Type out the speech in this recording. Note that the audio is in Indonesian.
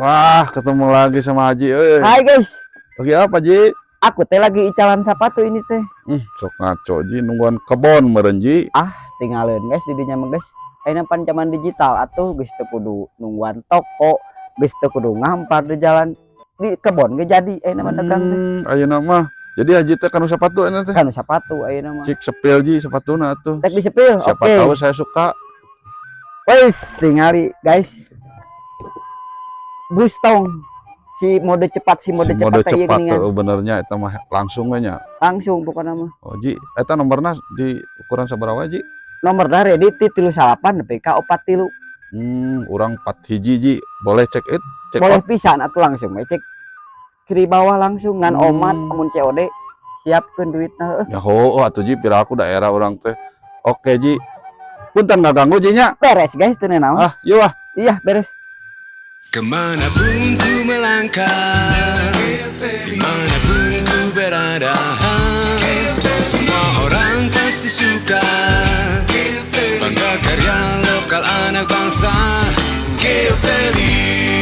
Wah, ketemu lagi sama Haji. Hai guys, Lagi apa, Ji? aku teh lagi icalan sepatu ini teh. Sok ngaco, Ji. Nungguan kebon meren, Ji. Tinggalin guys di dinya mah guys. Ayeuna pan zaman digital atuh geus teu kudu nungguan toko, geus teu kudu ngampar di jalan di kebon ge jadi ayeuna mah dagang teh. Ayeuna mah. Jadi Haji teh kanu sepatu enak teh. Kan sepatu ayeuna mah. Cik sepil, Ji, sepatuna atuh. Tek disepil. Siapa Oke. tahu saya suka. Wes, tingali guys. Bustong si mode cepat Mode cepat kayak cepat gini kan. benernya eta mah langsung we nya. Langsung pokoknya mah. Oh, Ji, eta nomorna di ukuran sabaraha, Ji? Nomor dari di 38 PK 43. Urang 4 hiji, Ji. Boleh check it? Check Boleh out? pisan atuh langsung we cek kiri bawah langsung ngan omat amun COD siapkeun duitna. Ya ho, atuh Ji, pira aku daerah orang teh. Oke, Ji. Punten ganggu, Ji nya. Beres guys teu naon. Yuk ah. Iya beres. Kemanapun ku melangkah, dimanapun ku berada, semua orang pasti suka. Bangga karya lokal anak bangsa, Geofeli.